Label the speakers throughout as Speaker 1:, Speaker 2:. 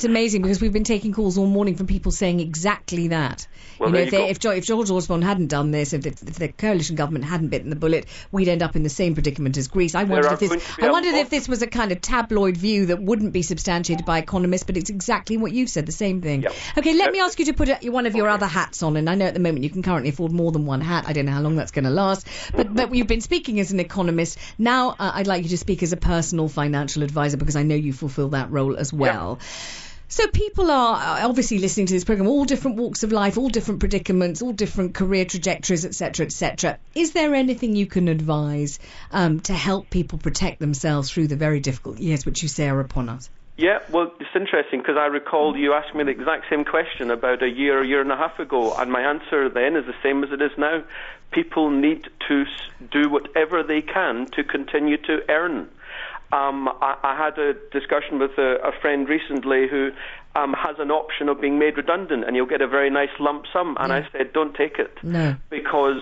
Speaker 1: It's amazing because we've been taking calls all morning from people saying exactly that.
Speaker 2: Well,
Speaker 1: if George Osborne hadn't done this, if the coalition government hadn't bitten the bullet, we'd end up in the same predicament as Greece. I wondered if this was a kind of tabloid view that wouldn't be substantiated by economists, but it's exactly what you've said, the same thing.
Speaker 2: Yep.
Speaker 1: Okay, let me ask you to put one of your other hats on, and I know at the moment you can currently afford more than one hat. I don't know how long that's going to last, but you've been speaking as an economist. Now I'd like you to speak as a personal financial advisor, because I know you fulfil that role as well. Yep. So people are obviously listening to this programme, all different walks of life, all different predicaments, all different career trajectories, etc., etc. Is there anything you can advise to help people protect themselves through the very difficult years which you say are upon us?
Speaker 2: Yeah, well, it's interesting because I recall you asked me the exact same question about a year and a half ago, and my answer then is the same as it is now. People need to do whatever they can to continue to earn. I had a discussion with a friend recently who has an option of being made redundant, and you'll get a very nice lump sum. And I said, don't take it. No. Because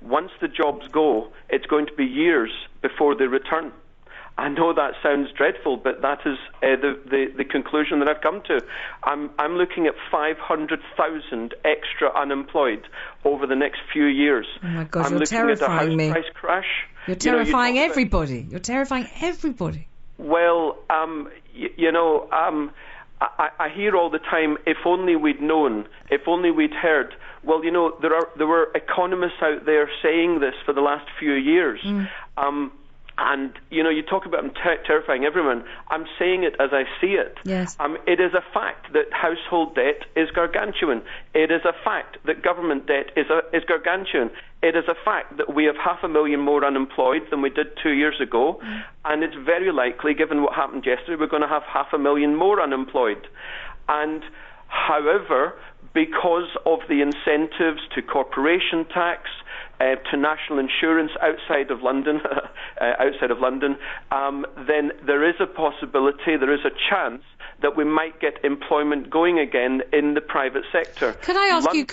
Speaker 2: once the jobs go, it's going to be years before they return. I know that sounds dreadful, but that is the conclusion that I've come to. I'm looking at 500,000 extra unemployed over the next few years.
Speaker 1: Oh my God,
Speaker 2: I'm
Speaker 1: you're
Speaker 2: looking
Speaker 1: terrifying
Speaker 2: at a house
Speaker 1: me.
Speaker 2: price crash.
Speaker 1: You're terrifying everybody. You're terrifying everybody.
Speaker 2: Well, I hear all the time, if only we'd known, if only we'd heard. Well, there were economists out there saying this for the last few years. And, you talk about them terrifying everyone. I'm saying it as I see it.
Speaker 1: Yes.
Speaker 2: It is a fact that household debt is gargantuan. It is a fact that government debt is gargantuan. It is a fact that we have 500,000 more unemployed than we did 2 years ago. And it's very likely, given what happened yesterday, we're going to have 500,000 more unemployed. And, however, because of the incentives to corporation tax, to national insurance outside of London, then there is a possibility, there is a chance that we might get employment going again in the private sector.
Speaker 1: Could I ask you,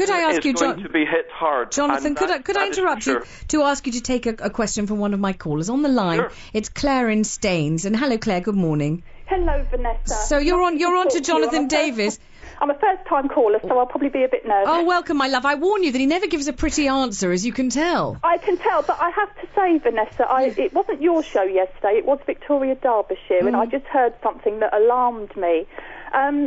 Speaker 2: John, to be hit hard.
Speaker 1: Jonathan, could I interrupt you to ask you to take a question from one of my callers on the line? Sure. It's Claire in Staines, and hello, Claire. Good morning.
Speaker 3: Hello, Vanessa.
Speaker 1: So you're on to Jonathan Davis.
Speaker 3: I'm a first-time caller, so I'll probably be a bit nervous.
Speaker 1: Oh, welcome, my love. I warn you that he never gives a pretty answer, as you can tell.
Speaker 3: I can tell, but I have to say, Vanessa, it wasn't your show yesterday. It was Victoria Derbyshire, and I just heard something that alarmed me.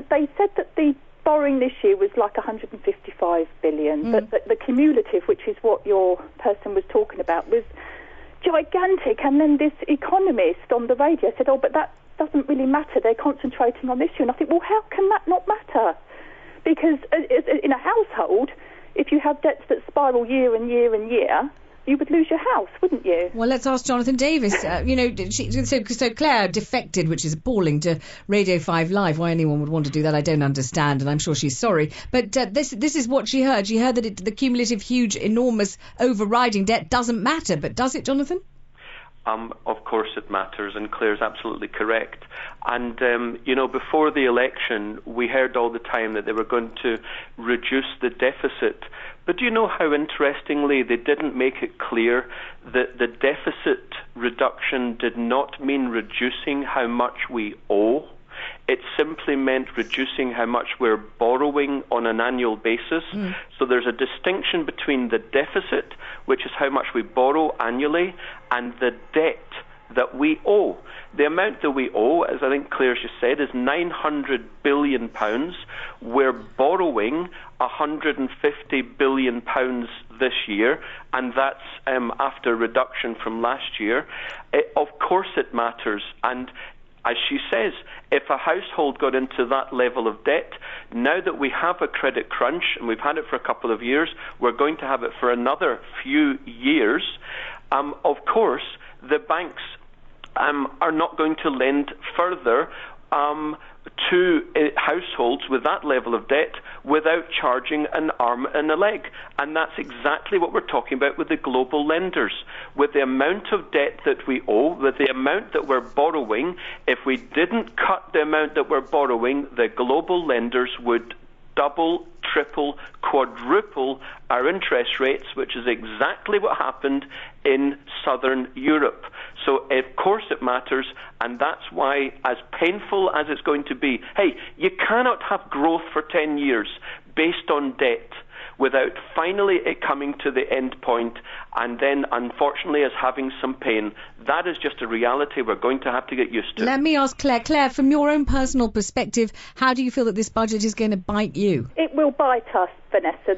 Speaker 3: They said that the borrowing this year was like 155 billion, but the cumulative, which is what your person was talking about, was gigantic. And then this economist on the radio said, but that doesn't really matter. They're concentrating on this issue. And I think, well, how can that not matter? Because in a household, if you have debts that spiral year and year and year, you would lose your house, wouldn't you?
Speaker 1: Well, let's ask Jonathan Davis. So Claire defected, which is appalling, to Radio 5 Live. Why anyone would want to do that, I don't understand, and I'm sure she's sorry. But this is what she heard. She heard that the cumulative, huge, enormous, overriding debt doesn't matter. But does it, Jonathan?
Speaker 2: Of course it matters, and Claire's absolutely correct. And, before the election, we heard all the time that they were going to reduce the deficit. But do you know how, interestingly, they didn't make it clear that the deficit reduction did not mean reducing how much we owe? It simply meant reducing how much we're borrowing on an annual basis. So there's a distinction between the deficit, which is how much we borrow annually, and the debt that we owe. The amount that we owe, as I think Claire just said, is £900 billion. We're borrowing £150 billion this year, and that's after reduction from last year. Of course it matters, and as she says, if a household got into that level of debt, now that we have a credit crunch, and we've had it for a couple of years, we're going to have it for another few years, of course, the banks are not going to lend further to households with that level of debt without charging an arm and a leg. And that's exactly what we're talking about with the global lenders. With the amount of debt that we owe, with the amount that we're borrowing, if we didn't cut the amount that we're borrowing, the global lenders would double, triple, quadruple our interest rates, which is exactly what happened in southern Europe. So, of course, it matters, and that's why, as painful as it's going to be, hey, you cannot have growth for 10 years based on debt without finally it coming to the end point, and then, unfortunately, as having some pain. That is just a reality we're going to have to get used to.
Speaker 1: Let me ask Claire. Claire, from your own personal perspective, how do you feel that this budget is going to bite you?
Speaker 3: It will bite us, Vanessa.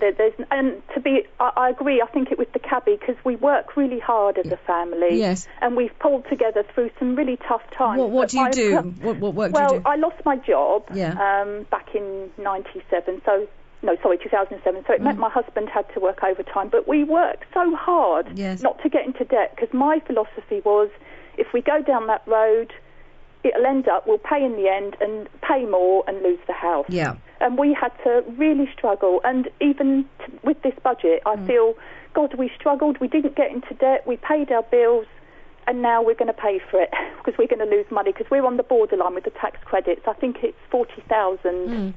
Speaker 3: I agree. I think it was the cabbie, because we work really hard as a family.
Speaker 1: Yes.
Speaker 3: And we've pulled together through some really tough times.
Speaker 1: What do you do? What work do you do?
Speaker 3: Well, I lost my job
Speaker 1: Yeah.
Speaker 3: back in 2007, so it meant my husband had to work overtime. But we worked so hard not to get into debt, because my philosophy was, if we go down that road, it'll end up, we'll pay in the end and pay more and lose the house.
Speaker 1: Yeah.
Speaker 3: And we had to really struggle. And even with this budget, I feel, God, we struggled. We didn't get into debt. We paid our bills. And now we're going to pay for it, because we're going to lose money, because we're on the borderline with the tax credits. I think it's 40,000.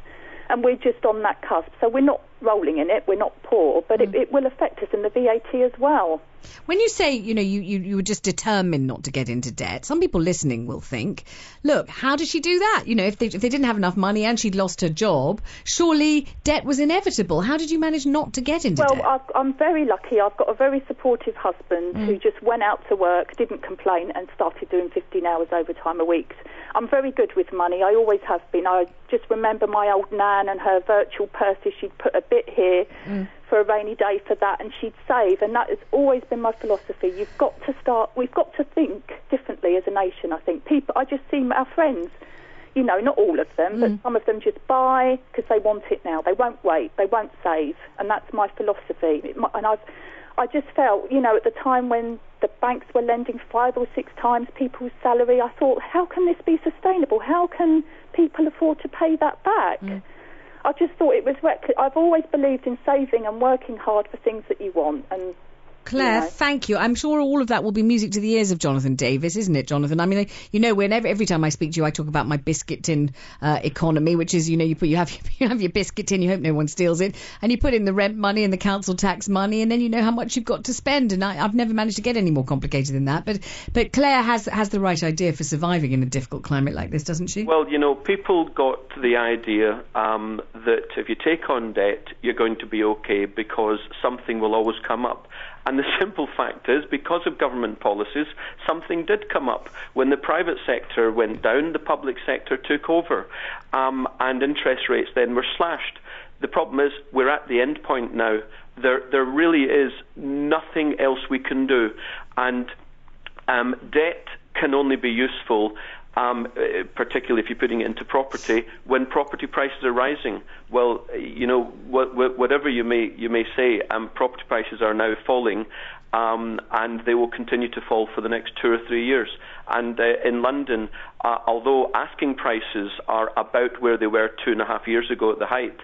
Speaker 3: And we're just on that cusp. So we're not rolling in it, we're not poor, but it will affect us in the VAT as well.
Speaker 1: When you say, you were just determined not to get into debt, some people listening will think, look, how did she do that? If they didn't have enough money and she'd lost her job, surely debt was inevitable. How did you manage not to get into debt?
Speaker 3: Well, I'm very lucky. I've got a very supportive husband who just went out to work, didn't complain, and started doing 15 hours overtime a week. I'm very good with money. I always have been. I just remember my old nan and her virtual purses. She'd put a bit here for a rainy day for that, and she'd save. And that has always been my philosophy. We've got to think differently as a nation, I think. I just see our friends, not all of them, but some of them just buy because they want it now. They won't wait. They won't save. And that's my philosophy. And I just felt, at the time when the banks were lending 5 or 6 times people's salary, I thought, how can this be sustainable? How can people afford to pay that back? I just thought it was reckless. I've always believed in saving and working hard for things that you want. And
Speaker 1: Claire, thank you. I'm sure all of that will be music to the ears of Jonathan Davis, isn't it, Jonathan? I mean, whenever every time I speak to you, I talk about my biscuit tin economy, which is, you have your biscuit tin, you hope no one steals it, and you put in the rent money and the council tax money, and then you know how much you've got to spend. And I've never managed to get any more complicated than that. But Claire has the right idea for surviving in a difficult climate like this, doesn't she?
Speaker 2: Well, people got the idea that if you take on debt, you're going to be okay because something will always come up. And the simple fact is, because of government policies, something did come up. When the private sector went down, the public sector took over, and interest rates then were slashed. The problem is, we're at the end point now. There really is nothing else we can do. And debt can only be useful, particularly if you're putting it into property, when property prices are rising. Well, whatever you may say, property prices are now falling, and they will continue to fall for the next 2 or 3 years. And in London, although asking prices are about where they were 2.5 years ago at the height,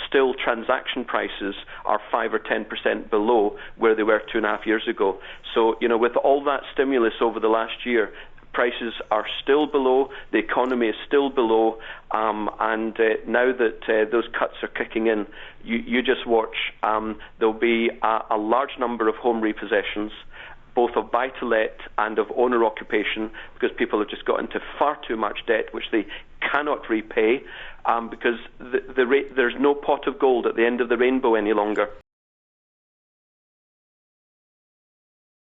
Speaker 2: still transaction prices are 5 or 10% below where they were 2.5 years ago. So, with all that stimulus over the last year, prices are still below, the economy is still below, and now that those cuts are kicking in, you just watch. There'll be a large number of home repossessions, both of buy-to-let and of owner-occupation, because people have just got into far too much debt, which they cannot repay, because there's no pot of gold at the end of the rainbow any longer.